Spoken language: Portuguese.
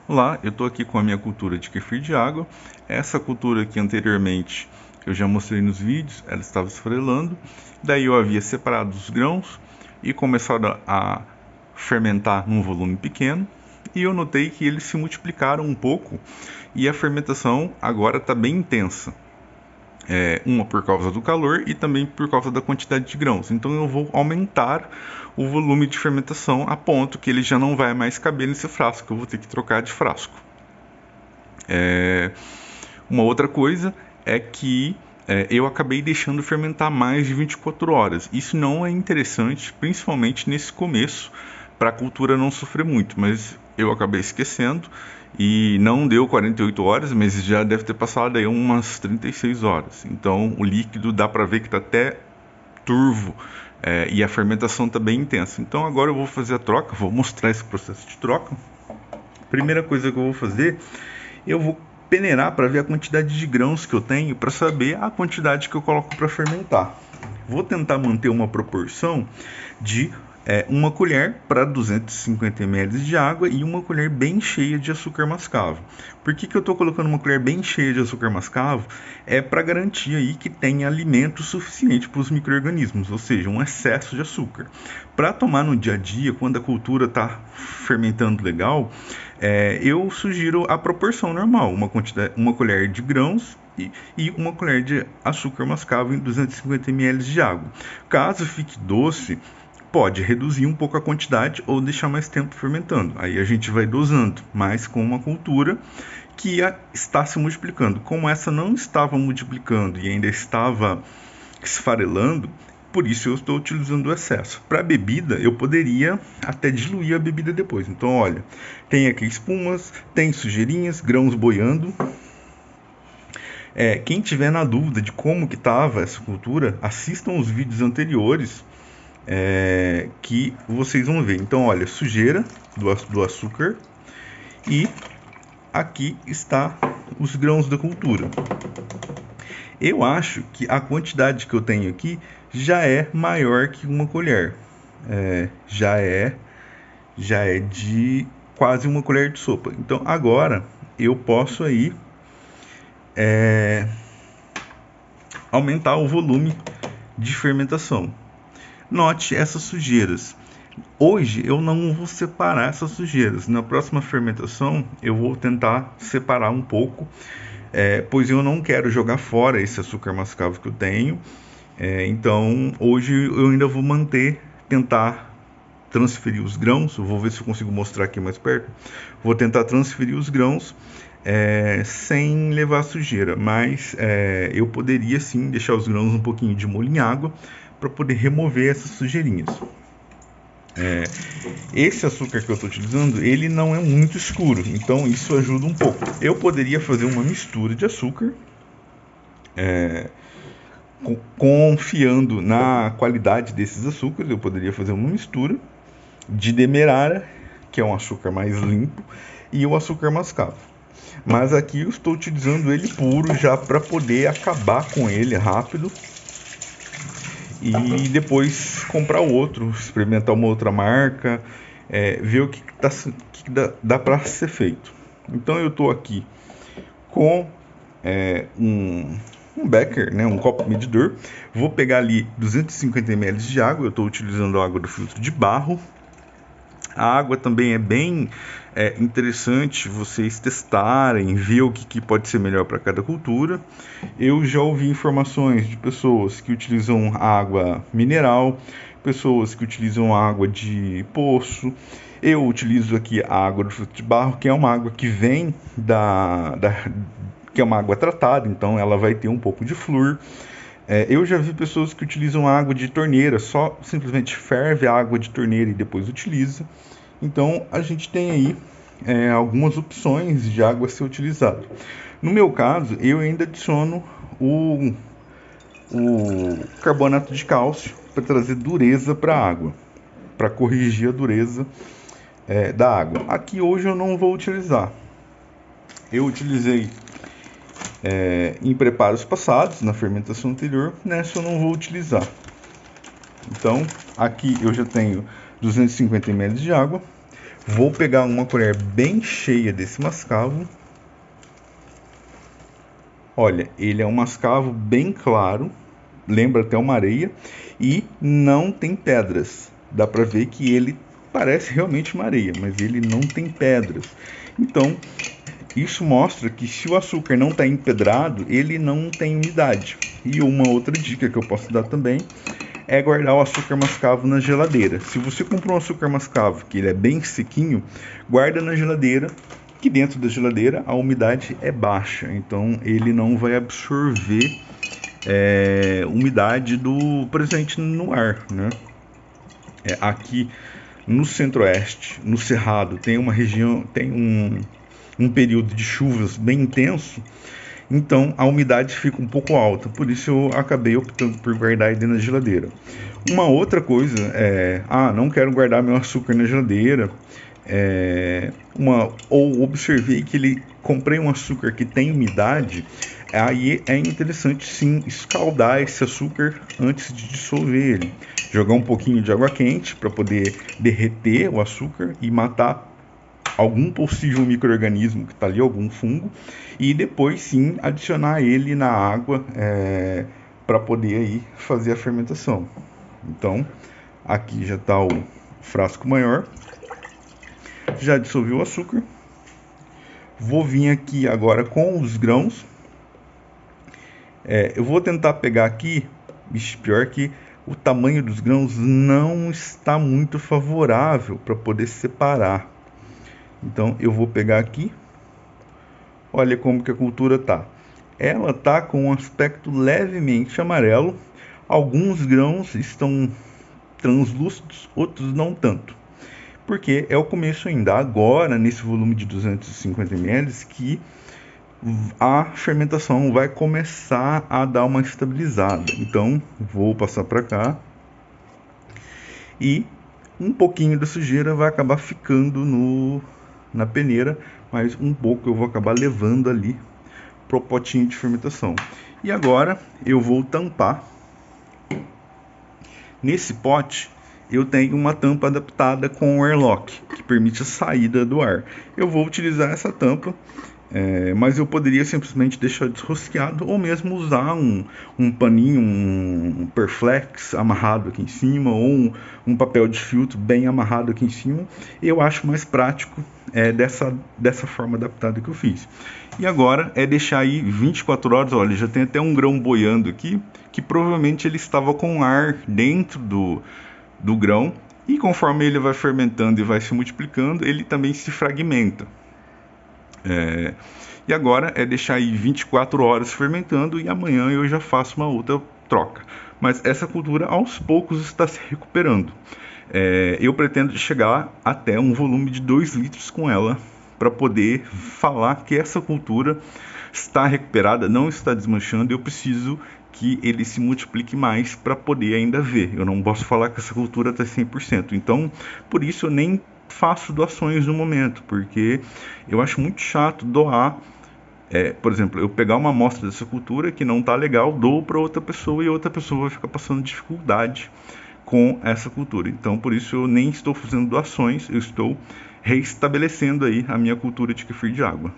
Olá, eu estou aqui com a minha cultura de kefir de água. Essa cultura que anteriormente eu já mostrei nos vídeos, ela estava esfarelando. Daí eu havia separado os grãos e começado a fermentar num volume pequeno. E eu notei que eles se multiplicaram um pouco e a fermentação agora está bem intensa. Uma por causa do calor e também por causa da quantidade de grãos. Então eu vou aumentar o volume de fermentação a ponto que ele já não vai mais caber nesse frasco, eu vou ter que trocar de frasco. Uma outra coisa é que eu acabei deixando fermentar mais de 24 horas. Isso não é interessante, principalmente nesse começo, para a cultura não sofrer muito, mas eu acabei esquecendo e não deu 48 horas, mas já deve ter passado aí umas 36 horas. Então o líquido dá para ver que está até turvo e a fermentação está bem intensa. Então agora eu vou fazer a troca, vou mostrar esse processo de troca. Primeira coisa que eu vou fazer, eu vou peneirar para ver a quantidade de grãos que eu tenho, para saber a quantidade que eu coloco para fermentar. Vou tentar manter uma proporção de 1 colher para 250 ml de água e 1 colher bem cheia de açúcar mascavo. Por que eu estou colocando 1 colher bem cheia de açúcar mascavo? É para garantir aí que tenha alimento suficiente para os micro-organismos, ou seja, um excesso de açúcar. Para tomar no dia a dia, quando a cultura está fermentando legal, eu sugiro a proporção normal, uma colher de grãos e 1 colher de açúcar mascavo em 250 ml de água. Caso fique doce, pode reduzir um pouco a quantidade ou deixar mais tempo fermentando. Aí a gente vai dosando, mas com uma cultura que está se multiplicando. Como essa não estava multiplicando e ainda estava esfarelando, por isso eu estou utilizando o excesso. Para a bebida, eu poderia até diluir a bebida depois. Então, olha, tem aqui espumas, tem sujeirinhas, grãos boiando. Quem tiver na dúvida de como que estava essa cultura, assistam os vídeos anteriores que vocês vão ver. Então, olha, sujeira do açúcar e aqui está os grãos da cultura. Eu acho que a quantidade que eu tenho aqui já é maior que 1 colher. Já é de quase 1 colher de sopa. Então, agora eu posso aí aumentar o volume de fermentação. Note essas sujeiras. Hoje eu não vou separar essas sujeiras. Na próxima fermentação eu vou tentar separar um pouco, pois eu não quero jogar fora esse açúcar mascavo que eu tenho. Então hoje eu ainda vou tentar transferir os grãos. Eu vou ver se eu consigo mostrar aqui mais perto. Vou tentar transferir os grãos sem levar sujeira, mas eu poderia sim deixar os grãos um pouquinho de molho em água para poder remover essas sujeirinhas. Esse açúcar que eu estou utilizando, ele não é muito escuro, então isso ajuda um pouco. Eu poderia fazer uma mistura de açúcar, confiando na qualidade desses açúcares. Eu poderia fazer uma mistura de demerara, que é um açúcar mais limpo, e o açúcar mascavo. Mas aqui eu estou utilizando ele puro já para poder acabar com ele rápido e depois comprar outro, experimentar uma outra marca, ver o que dá para ser feito. Então eu estou aqui com um becker, um copo medidor. Vou pegar ali 250 ml de água. Eu estou utilizando a água do filtro de barro. A água também é bem interessante vocês testarem, ver o que pode ser melhor para cada cultura. Eu já ouvi informações de pessoas que utilizam água mineral, pessoas que utilizam água de poço. Eu utilizo aqui a água do filtro de barro, que é uma água que vem que é uma água tratada, então ela vai ter um pouco de flúor. Eu já vi pessoas que utilizam água de torneira, só simplesmente ferve a água de torneira e depois utiliza. Então a gente tem aí algumas opções de água a ser utilizada. No meu caso, eu ainda adiciono o carbonato de cálcio para trazer dureza para a água, para corrigir a dureza da água. Aqui hoje eu não vou utilizar. Eu utilizei em preparos passados, na fermentação anterior. Nessa eu não vou utilizar. Então aqui eu já tenho 250 ml de água. Vou pegar uma colher bem cheia desse mascavo. Olha, ele é um mascavo bem claro, lembra até uma areia, e não tem pedras. Dá para ver que ele parece realmente uma areia, mas ele não tem pedras. Então, isso mostra que se o açúcar não está empedrado, ele não tem umidade. E uma outra dica que eu posso dar também é guardar o açúcar mascavo na geladeira. Se você comprou um açúcar mascavo que ele é bem sequinho, guarda na geladeira, que dentro da geladeira a umidade é baixa, então ele não vai absorver umidade do presente no ar, né? Aqui no centro-oeste, no Cerrado, tem uma região, tem um período de chuvas bem intenso, então a umidade fica um pouco alta, por isso eu acabei optando por guardar ele na geladeira. Uma outra coisa não quero guardar meu açúcar na geladeira, ou observei que comprei um açúcar que tem umidade, aí é interessante sim escaldar esse açúcar antes de dissolver ele. Jogar um pouquinho de água quente para poder derreter o açúcar e matar algum possível micro-organismo que está ali, algum fungo, e depois sim adicionar ele na água para poder aí fazer a fermentação. Então, aqui já está o frasco maior, já dissolvi o açúcar. Vou vir aqui agora com os grãos. Eu vou tentar pegar aqui, pior que o tamanho dos grãos não está muito favorável para poder separar. Então eu vou pegar aqui, olha como que a cultura tá. Ela tá com um aspecto levemente amarelo, alguns grãos estão translúcidos, outros não tanto. Porque é o começo ainda, agora nesse volume de 250 ml que a fermentação vai começar a dar uma estabilizada. Então vou passar para cá e um pouquinho da sujeira vai acabar ficando na peneira, mas um pouco eu vou acabar levando ali pro potinho de fermentação. E agora eu vou tampar. Nesse pote eu tenho uma tampa adaptada com o airlock, que permite a saída do ar. Eu vou utilizar essa tampa, mas eu poderia simplesmente deixar desrosqueado ou mesmo usar um paninho, um Perflex amarrado aqui em cima ou um papel de filtro bem amarrado aqui em cima. Eu acho mais prático dessa forma adaptada que eu fiz. E agora é deixar aí 24 horas, olha, já tem até um grão boiando aqui, que provavelmente ele estava com ar dentro do grão, e conforme ele vai fermentando e vai se multiplicando, ele também se fragmenta. E agora é deixar aí 24 horas fermentando e amanhã eu já faço uma outra troca. Mas essa cultura aos poucos está se recuperando. Eu pretendo chegar até um volume de 2 litros com ela para poder falar que essa cultura está recuperada, não está desmanchando. Eu preciso que ele se multiplique mais para poder ainda ver. Eu não posso falar que essa cultura está 100%. Então, por isso eu nem faço doações no momento, porque eu acho muito chato doar. Por exemplo, eu pegar uma amostra dessa cultura que não está legal, dou para outra pessoa e outra pessoa vai ficar passando dificuldade com essa cultura. Então, por isso eu nem estou fazendo doações, eu estou reestabelecendo aí a minha cultura de kefir de água.